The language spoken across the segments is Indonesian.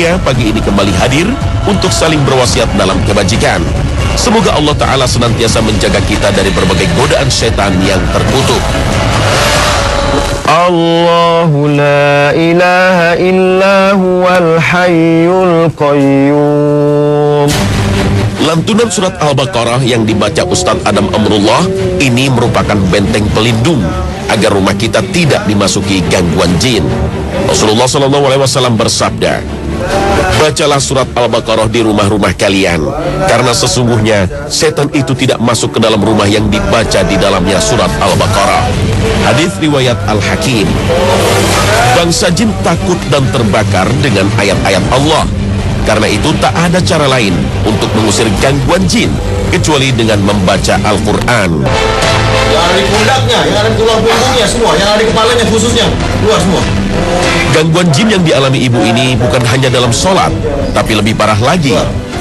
Pagi ini kembali hadir untuk saling berwasiat dalam kebajikan. Semoga Allah Ta'ala senantiasa menjaga kita dari berbagai godaan setan yang terkutuk. Allahu la ilaha illa huwal hayyul qayyum. Lantunan surat Al-Baqarah yang dibaca Ustadz Adam Amrullah ini merupakan benteng pelindung agar rumah kita tidak dimasuki gangguan jin. Rasulullah SAW bersabda, bacalah surat Al-Baqarah di rumah-rumah kalian, karena sesungguhnya setan itu tidak masuk ke dalam rumah yang dibaca di dalamnya surat Al-Baqarah. Hadis riwayat Al-Hakim. Bangsa jin takut dan terbakar dengan ayat-ayat Allah. Karena itu tak ada cara lain untuk mengusir gangguan jin kecuali dengan membaca Al-Quran. Yang ada di pundaknya, yang ada di tulang punggungnya semua, yang ada di kepalanya khususnya, keluar semua. Gangguan jin yang dialami ibu ini bukan hanya dalam sholat, tapi lebih parah lagi.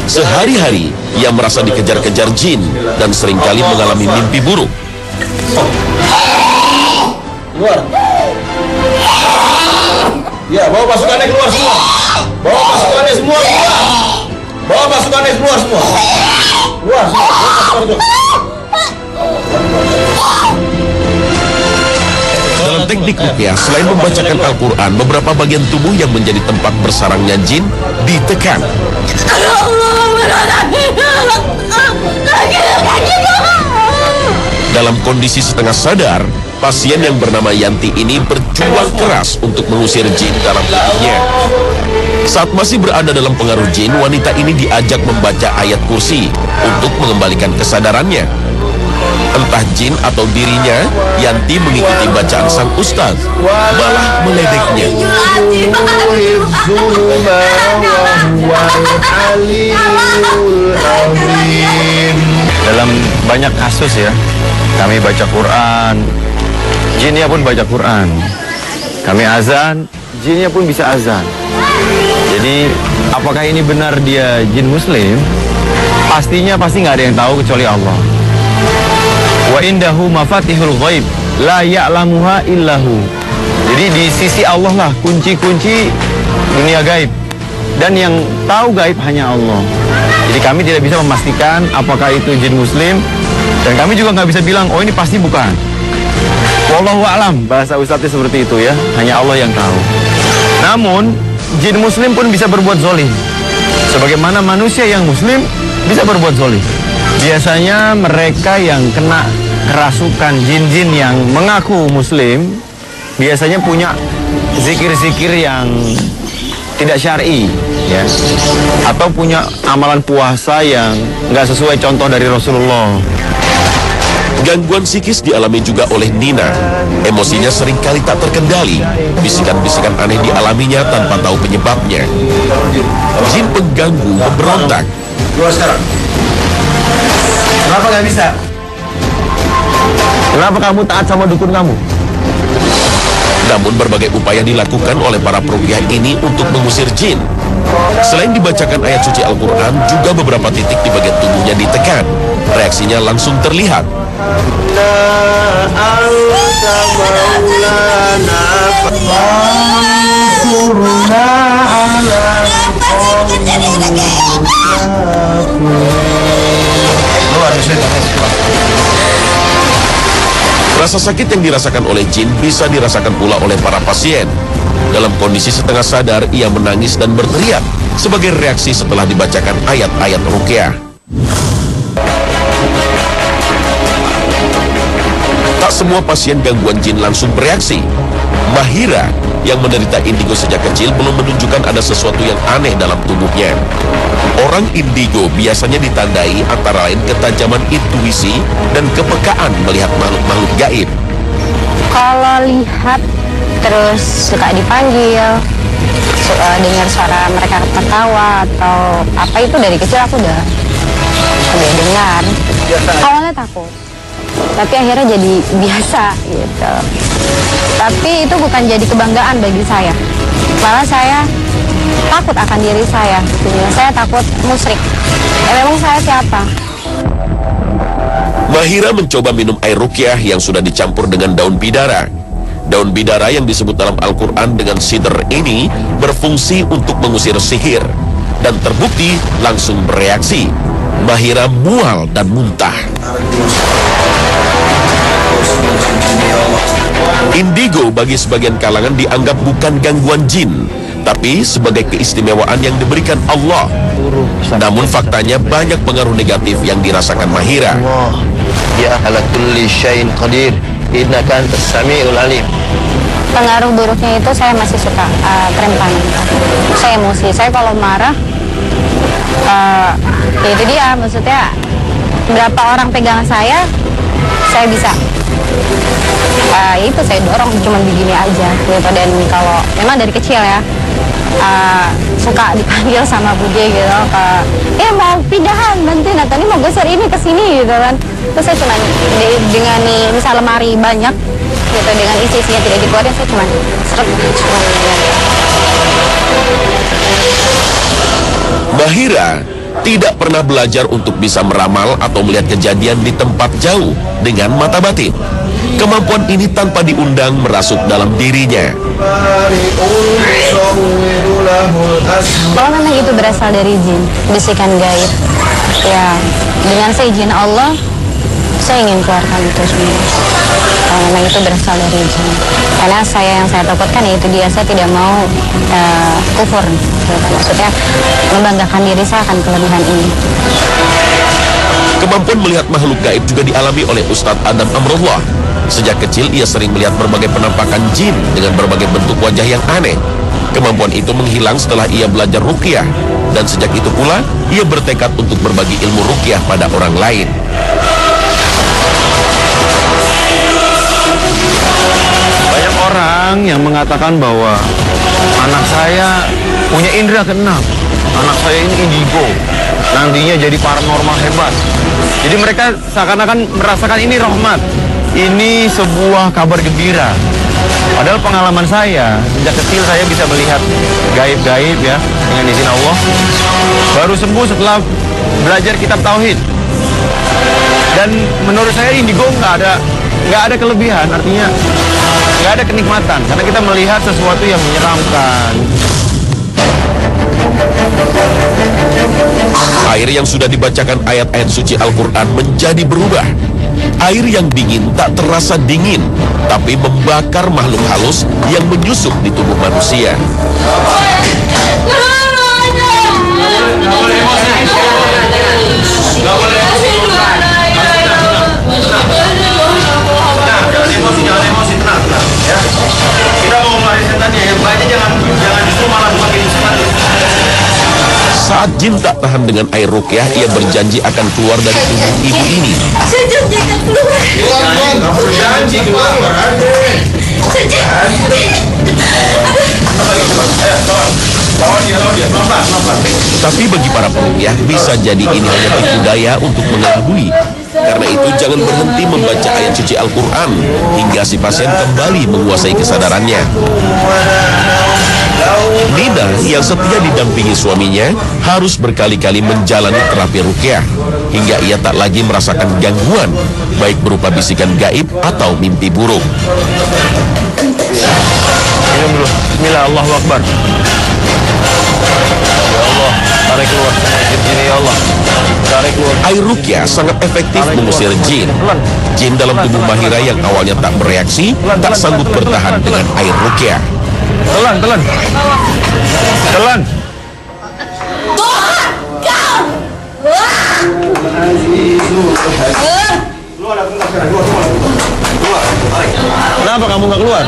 Sehari-hari ia merasa dikejar-kejar jin dan seringkali mengalami mimpi buruk. Keluar. Ya, bawa pasukannya keluar semua. Bawa pasukannya semua keluar. Bawa pasukannya keluar semua. Keluar semua. Bawa pasukannya keluar. Dalam teknik ruqyah, selain membacakan Al-Quran, beberapa bagian tubuh yang menjadi tempat bersarangnya jin ditekan. Dalam kondisi setengah sadar, pasien yang bernama Yanti ini berjuang keras untuk mengusir jin dalam tubuhnya. Saat masih berada dalam pengaruh jin, wanita ini diajak membaca ayat kursi untuk mengembalikan kesadarannya. Entah jin atau dirinya, Yanti mengikuti bacaan sang ustaz, malah meledeknya. Dalam banyak kasus ya, kami baca Quran, jinnya pun baca Quran. Kami azan, jinnya pun bisa azan. Jadi apakah ini benar dia jin muslim? Pasti nggak ada yang tahu kecuali Allah. Wa indahu mafatihul ghaib la ya'lamuha illahu. Jadi di sisi Allah lah kunci-kunci dunia gaib, dan yang tahu gaib hanya Allah. Jadi kami tidak bisa memastikan apakah itu jin muslim, dan kami juga nggak bisa bilang oh ini pasti bukan. Wallahu a'lam, bahasa ustadznya seperti itu ya, hanya Allah yang tahu. Namun jin muslim pun bisa berbuat zolim, sebagaimana manusia yang muslim bisa berbuat zolim. Biasanya mereka yang kena kerasukan jin-jin yang mengaku muslim biasanya punya zikir-zikir yang tidak syar'i ya, atau punya amalan puasa yang nggak sesuai contoh dari Rasulullah. Gangguan psikis dialami juga oleh Nina. Emosinya seringkali tak terkendali. Bisikan-bisikan aneh dialaminya tanpa tahu penyebabnya. Jin pengganggu memberontak. Keluar sekarang. Kenapa nggak bisa? Kenapa kamu taat sama dukun kamu? Namun berbagai upaya dilakukan oleh para peruqyah ini untuk mengusir jin. Selain dibacakan ayat suci Al-Quran, juga beberapa titik di bagian tubuhnya ditekan. Reaksinya langsung terlihat. Rasa sakit yang dirasakan oleh jin bisa dirasakan pula oleh para pasien. Dalam kondisi setengah sadar, ia menangis dan berteriak sebagai reaksi setelah dibacakan ayat-ayat ruqyah. Tak semua pasien gangguan jin langsung bereaksi. Mahira yang menderita indigo sejak kecil belum menunjukkan ada sesuatu yang aneh dalam tubuhnya. Orang indigo biasanya ditandai antara lain ketajaman intuisi dan kepekaan melihat makhluk-makhluk gaib. Kalau lihat terus suka dipanggil, dengar suara mereka tertawa atau apa, itu dari kecil aku udah dengar. Awalnya takut, tapi akhirnya jadi biasa gitu. Tapi itu bukan jadi kebanggaan bagi saya, malah saya takut akan diri saya. Saya takut musyrik. Memang saya siapa? Mahira mencoba minum air ruqyah yang sudah dicampur dengan daun bidara. Daun bidara yang disebut dalam Al-Quran dengan sidr ini berfungsi untuk mengusir sihir dan terbukti langsung bereaksi. Mahira mual dan muntah. Indigo bagi sebagian kalangan dianggap bukan gangguan jin, tapi sebagai keistimewaan yang diberikan Allah. Namun faktanya banyak pengaruh negatif yang dirasakan Mahira. Ya ala kulli syai'in qadir, innaka antas samiul alim. Pengaruh buruknya itu saya masih suka kerentanan. Saya emosi. Saya kalau marah, ya itu dia. Maksudnya berapa orang pegang saya bisa. Itu saya dorong cuma begini aja gitu. Dan kalau memang dari kecil ya suka dipanggil sama Bude gitu, mau pindahan bantuin atau ini mau geser ini ke sini gitu kan. Terus saya cuma dengan nih misal lemari banyak gitu, dengan isi-isinya tidak dikeluarin, saya cuma seret cuma. Mahira tidak pernah belajar untuk bisa meramal atau melihat kejadian di tempat jauh dengan mata batin. Kemampuan ini tanpa diundang merasuk dalam dirinya. Kalau memang itu berasal dari jin, bisikan gaib, ya dengan seizin Allah, saya ingin keluarkan itu semua. Kalau memang itu berasal dari jin, karena yang saya takutkan yaitu dia, saya tidak mau kufur, gitu. Maksudnya membanggakan diri saya akan kelebihan ini. Kemampuan melihat makhluk gaib juga dialami oleh Ustadz Adam Amrullah. Sejak kecil ia sering melihat berbagai penampakan jin dengan berbagai bentuk wajah yang aneh. Kemampuan itu menghilang setelah ia belajar ruqyah, dan sejak itu pula ia bertekad untuk berbagi ilmu ruqyah pada orang lain. Banyak orang yang mengatakan bahwa anak saya punya indera keenam. Anak saya ini indigo, nantinya jadi paranormal hebat. Jadi mereka seakan-akan merasakan ini rahmat, ini sebuah kabar gembira. Padahal pengalaman saya, sejak kecil saya bisa melihat gaib-gaib ya, dengan izin Allah. Baru sembuh setelah belajar kitab tauhid. Dan menurut saya indigo nggak ada kelebihan, artinya nggak ada kenikmatan, karena kita melihat sesuatu yang menyeramkan. Air yang sudah dibacakan ayat-ayat suci Al-Quran menjadi berubah. Air yang dingin tak terasa dingin, tapi membakar makhluk halus yang menyusup di tubuh manusia. Jangan emosi, tenang ya. Kita mau ngeluarin setannya, yang baiknya jangan justru malah makin semangat. Saat jin tak tahan dengan air ruqyah, ia berjanji akan keluar dari tubuh ibu ini. Keluar, berjanji keluar. Lawan dia, pelan-pelan. Tapi bagi para peruqyah bisa jadi ini hanya tipu daya untuk mengelabui. Karena itu jangan berhenti membaca ayat suci Al-Quran hingga si pasien kembali menguasai kesadarannya. Nina yang setia didampingi suaminya harus berkali-kali menjalani terapi ruqyah hingga ia tak lagi merasakan gangguan, baik berupa bisikan gaib atau mimpi buruk. Minum dulu. Bismillah, Allahu Akbar. Ya Allah, tarik keluar jin ya Allah. Tarik keluar. Air ruqyah sangat efektif mengusir jin. Jin dalam tubuh Mahira yang awalnya tak bereaksi, tak sanggup bertahan dengan air ruqyah. Telan. Telan. Kenapa kamu nggak keluar?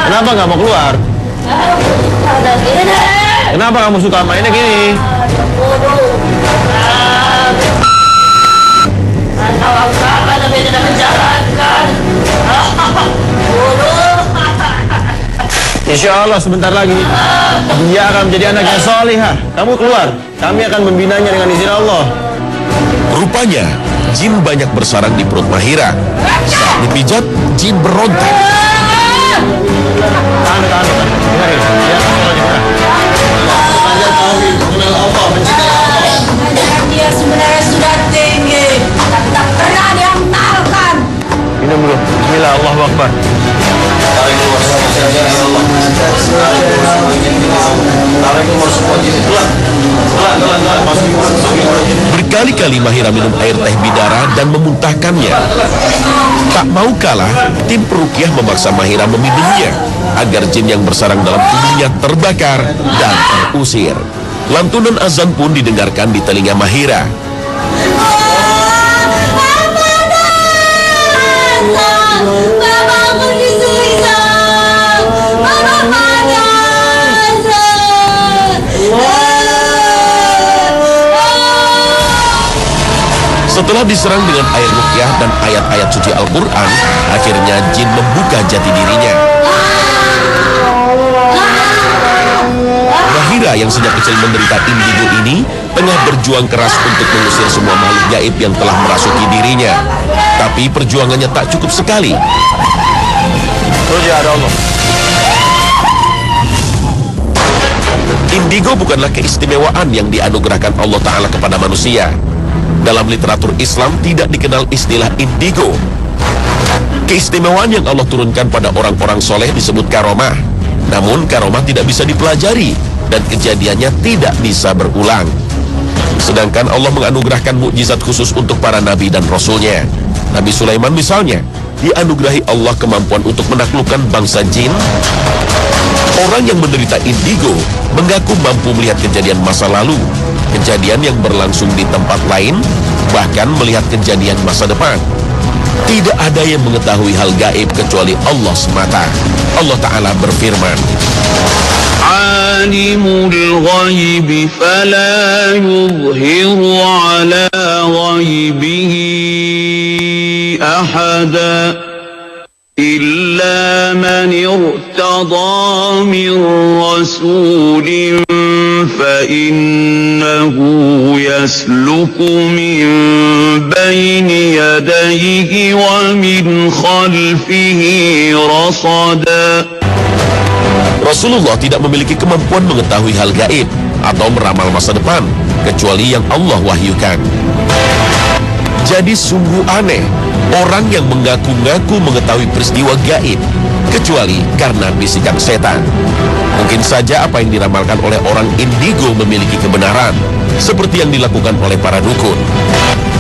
Kenapa nggak mau keluar? Kenapa kamu suka mainnya gini? Insya Allah sebentar lagi dia akan menjadi anak yang solihah. Kamu keluar, kami akan membinanya dengan izin Allah. Rupanya jin banyak bersarang di perut Mahira. Saat dipijat, jin berontak. Tahan. Dengarin. Ya, Belajar tauhid, mengenal Allah, mencintai Allah. Dia sebenarnya sudah tinggi, tapi tak pernah diamalkan. minum dulu. Bismillah, Allahu Akbar. kali Mahira minum air teh bidara dan memuntahkannya. Tak mau kalah, tim peruqyah memaksa Mahira meminumnya agar jin yang bersarang dalam tubuhnya terbakar dan terusir. Lantunan azan pun didengarkan di telinga Mahira. Setelah diserang dengan air ruqyah dan ayat-ayat suci Al-Quran, akhirnya jin membuka jati dirinya. Mahira yang sejak kecil menderita indigo ini tengah berjuang keras untuk mengusir semua makhluk gaib yang telah merasuki dirinya. Tapi perjuangannya tak cukup sekali. Indigo bukanlah keistimewaan yang dianugerahkan Allah Ta'ala kepada manusia. Dalam literatur Islam tidak dikenal istilah indigo. Keistimewaan yang Allah turunkan pada orang-orang soleh disebut karomah. Namun karomah tidak bisa dipelajari dan kejadiannya tidak bisa berulang. Sedangkan Allah menganugerahkan mukjizat khusus untuk para nabi dan rasulnya. Nabi Sulaiman misalnya dianugerahi Allah kemampuan untuk menaklukkan bangsa jin. Orang yang menderita indigo mengaku mampu melihat kejadian masa lalu, kejadian yang berlangsung di tempat lain, bahkan melihat kejadian masa depan. Tidak ada yang mengetahui hal gaib kecuali Allah semata. Allah Ta'ala berfirman, Alimul ghaibi fala yuzhiru ala ghaibihi ahada إلا من ارتضى من رسول فإنه يسلك من بين يديه ومن خلفه رصدا. Rasulullah tidak memiliki kemampuan mengetahui hal gaib atau meramal masa depan kecuali yang Allah wahyukan. Jadi sungguh aneh orang yang mengaku-ngaku mengetahui peristiwa gaib kecuali karena bisikan setan. Mungkin saja apa yang diramalkan oleh orang indigo memiliki kebenaran seperti yang dilakukan oleh para dukun.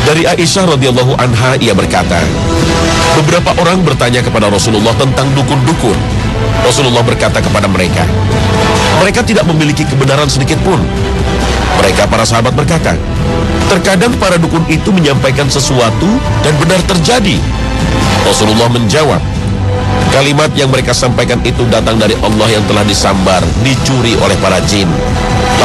Dari Aisyah radhiyallahu anha ia berkata, beberapa orang bertanya kepada Rasulullah tentang dukun-dukun. Rasulullah berkata kepada mereka, mereka tidak memiliki kebenaran sedikit pun. Mereka para sahabat berkata, terkadang para dukun itu menyampaikan sesuatu dan benar terjadi. Rasulullah menjawab, kalimat yang mereka sampaikan itu datang dari Allah yang telah disambar, dicuri oleh para jin.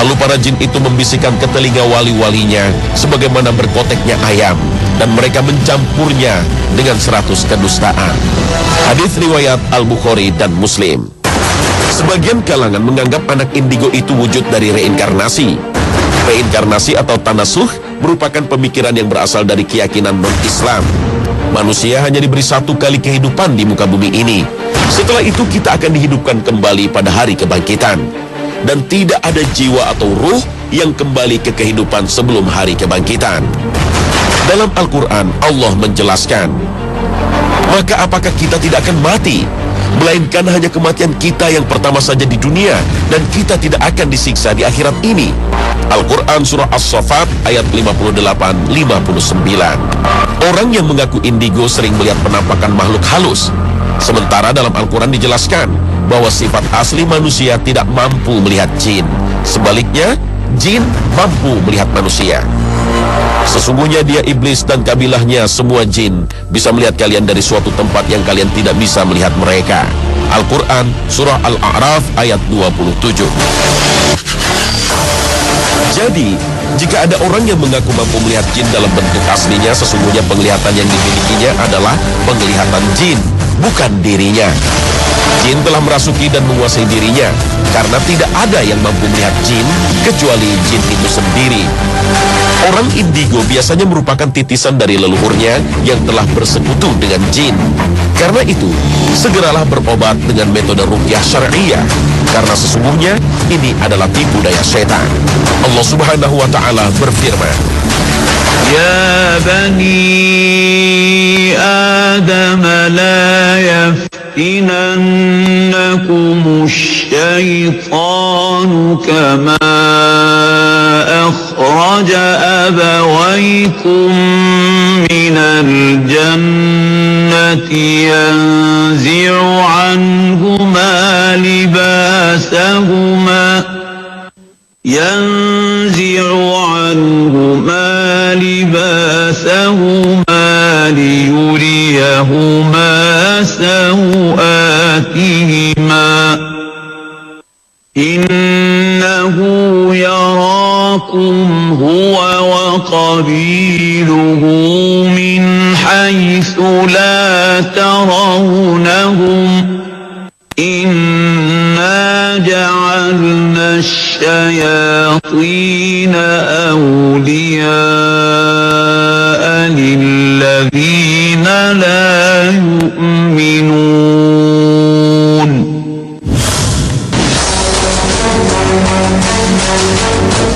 Lalu para jin itu membisikkan ke telinga wali-walinya sebagaimana berkoteknya ayam, dan mereka mencampurnya dengan 100 kedustaan. Hadis riwayat Al-Bukhari dan Muslim. Sebagian kalangan menganggap anak indigo itu wujud dari reinkarnasi. Reinkarnasi atau tanasuh merupakan pemikiran yang berasal dari keyakinan non-Islam. Manusia hanya diberi satu kali kehidupan di muka bumi ini. Setelah itu kita akan dihidupkan kembali pada hari kebangkitan. Dan tidak ada jiwa atau ruh yang kembali ke kehidupan sebelum hari kebangkitan. Dalam Al-Quran Allah menjelaskan, maka apakah kita tidak akan mati? Melainkan hanya kematian kita yang pertama saja di dunia, dan kita tidak akan disiksa di akhirat ini. Al-Quran Surah As-Saffat ayat 58-59. Orang yang mengaku indigo sering melihat penampakan makhluk halus. Sementara dalam Al-Quran dijelaskan bahwa sifat asli manusia tidak mampu melihat jin. Sebaliknya, jin mampu melihat manusia. Sesungguhnya dia iblis dan kabilahnya semua jin bisa melihat kalian dari suatu tempat yang kalian tidak bisa melihat mereka. Al-Quran Surah Al-A'raf ayat 27. Jadi, jika ada orang yang mengaku mampu melihat jin dalam bentuk aslinya, sesungguhnya penglihatan yang dimilikinya adalah penglihatan jin, bukan dirinya. Jin telah merasuki dan menguasai dirinya, karena tidak ada yang mampu melihat jin kecuali jin itu sendiri. Orang indigo biasanya merupakan titisan dari leluhurnya yang telah bersekutu dengan jin. Karena itu, segeralah berobat dengan metode ruqyah syar'iyah, karena sesungguhnya ini adalah tipu daya setan. Allah Subhanahu wa Ta'ala berfirman, Ya bani Adam la yaftinannakumus syaitanu kama أخرج أبويكم من الجنة ينزع عنهما لباسهما ليريهما سوآتهما إنه يراكم هو وقبيله من حيث لا ترونهم إنا جعلنا الشياطين أولياء للذين لا يؤمنون.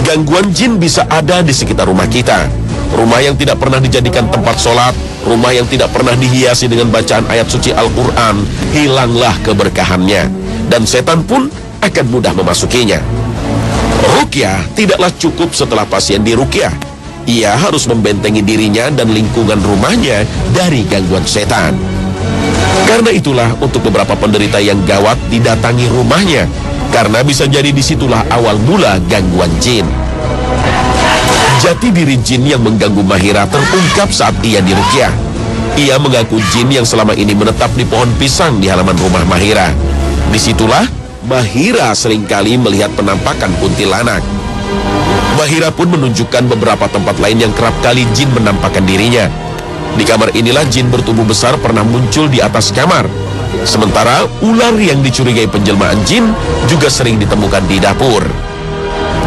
Gangguan jin bisa ada di sekitar rumah kita. Rumah yang tidak pernah dijadikan tempat sholat, rumah yang tidak pernah dihiasi dengan bacaan ayat suci Al-Quran, hilanglah keberkahannya, dan setan pun akan mudah memasukinya. Ruqyah tidaklah cukup setelah pasien diruqyah. Ia harus membentengi dirinya dan lingkungan rumahnya dari gangguan setan. Karena itulah untuk beberapa penderita yang gawat didatangi rumahnya, karena bisa jadi disitulah awal mula gangguan jin. Jati diri jin yang mengganggu Mahira terungkap saat ia diruqyah. Ia mengaku jin yang selama ini menetap di pohon pisang di halaman rumah Mahira. Disitulah Mahira seringkali melihat penampakan kuntilanak. Mahira pun menunjukkan beberapa tempat lain yang kerap kali jin menampakkan dirinya. Di kamar inilah jin bertubuh besar pernah muncul di atas kamar. Sementara ular yang dicurigai penjelmaan jin juga sering ditemukan di dapur.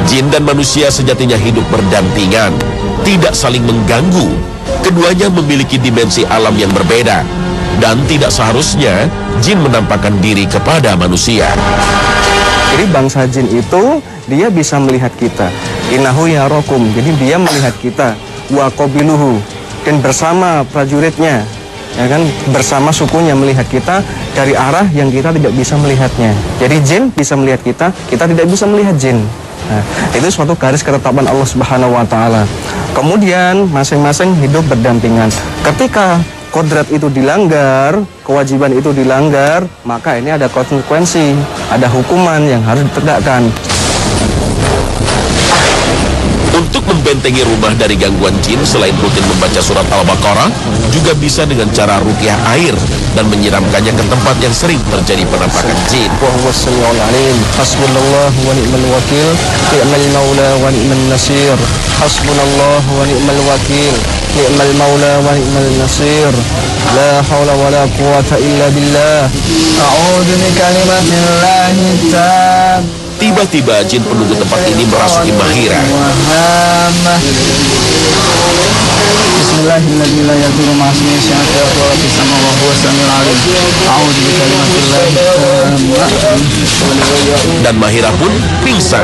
Jin dan manusia sejatinya hidup berdampingan, tidak saling mengganggu. Keduanya memiliki dimensi alam yang berbeda, dan tidak seharusnya jin menampakkan diri kepada manusia. Jadi bangsa jin itu dia bisa melihat kita. Innahu yarakum, jadi dia melihat kita. Wa qabiluhu, dan bersama prajuritnya, ya kan, bersama sukunya melihat kita dari arah yang kita tidak bisa melihatnya. Jadi jin bisa melihat kita, kita tidak bisa melihat jin. Nah, itu suatu garis ketetapan Allah Subhanahu wa taala. Kemudian masing-masing hidup berdampingan. Ketika kodrat itu dilanggar, kewajiban itu dilanggar, maka ini ada konsekuensi, ada hukuman yang harus ditegakkan. Untuk membentengi rumah dari gangguan jin, selain rutin membaca surat Al-Baqarah, juga bisa dengan cara ruqyah air dan menyiramkannya ke tempat yang sering terjadi penampakan jin. Wa huwas samiul alim. Hasbunallahu wa ni'mal wakil. Ni'mal maula wa ni'mal nasir. Hasbunallahu wa ni'mal wakil. Ni'mal maula wa ni'mal nasir. La haula wa la quwata illa billah. A'udzu bi kalimatillahi tam. Tiba-tiba jin penduduk tempat ini merasuki Mahira. Bismillahirrahmanirrahim. La yadurru ma'asmihi syai'un wa la tisama wa huwa samiul alim. A'udzu bi kalimatillahi tam. Dan Mahira pun pingsan.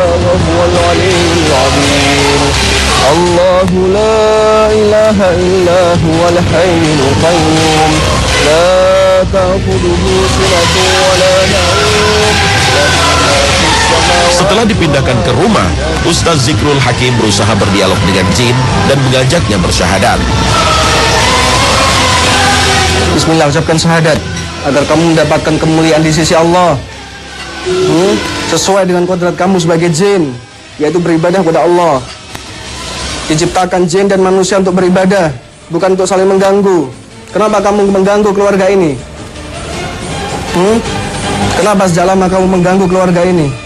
Allahu la ilaha illa huwal hayyul qayyum. La ta'khudhuhu sinatun wa la nawm. Setelah dipindahkan ke rumah, Ustaz Zikrul Hakim berusaha berdialog dengan jin dan mengajaknya bersyahadat. Bismillah, ucapkan syahadat agar kamu mendapatkan kemuliaan di sisi Allah. Sesuai dengan kodrat kamu sebagai jin, yaitu beribadah kepada Allah. Diciptakan jin dan manusia untuk beribadah, bukan untuk saling mengganggu. Kenapa kamu mengganggu keluarga ini? Kenapa sejak lama kamu mengganggu keluarga ini?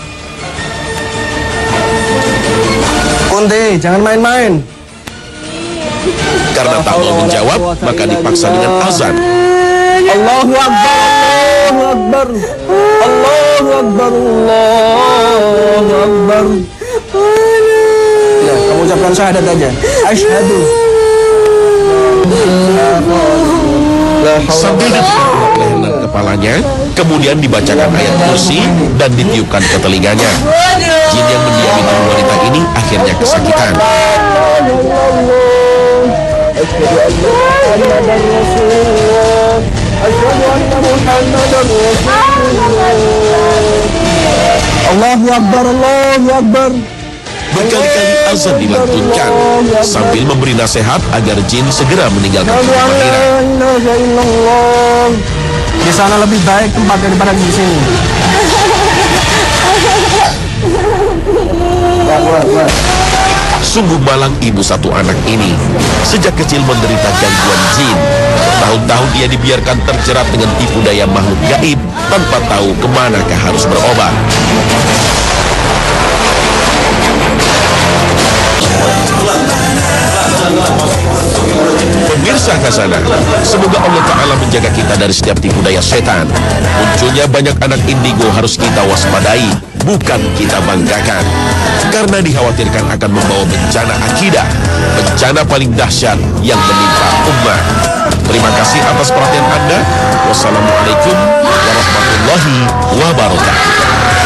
Kunti, jangan main-main. Karena tak mau menjawab, maka dipaksa dengan azan. Allahu Akbar, Allahu Akbar, Allahu Akbar, Allahu Akbar. Ya, kamu ucapkan syahadat aja. Asyhadu. Sambil ditekan leher dan kepalanya, kemudian dibacakan ayat kursi dan ditiupkan ke telinganya. Jin yang mendiami tubuh wanita ini akhirnya kesakitan. Allahu Akbar, Allahu Akbar. Berkali-kali azan dilantunkan sambil memberi nasihat agar jin segera meninggalkan tempat akhirat. Di sana lebih baik tempat daripada di sini. Sungguh malang ibu satu anak ini. Sejak kecil menderita gangguan jin. Bertahun-tahun ia dibiarkan terjerat dengan tipu daya makhluk gaib tanpa tahu kemanakah harus berobat. Pemirsa Khazanah, semoga Allah Ta'ala menjaga kita dari setiap tipu daya setan. Munculnya banyak anak indigo harus kita waspadai, bukan kita banggakan. Karena dikhawatirkan akan membawa bencana akidah, bencana paling dahsyat yang menimpa umat. Terima kasih atas perhatian Anda. Wassalamualaikum warahmatullahi wabarakatuh.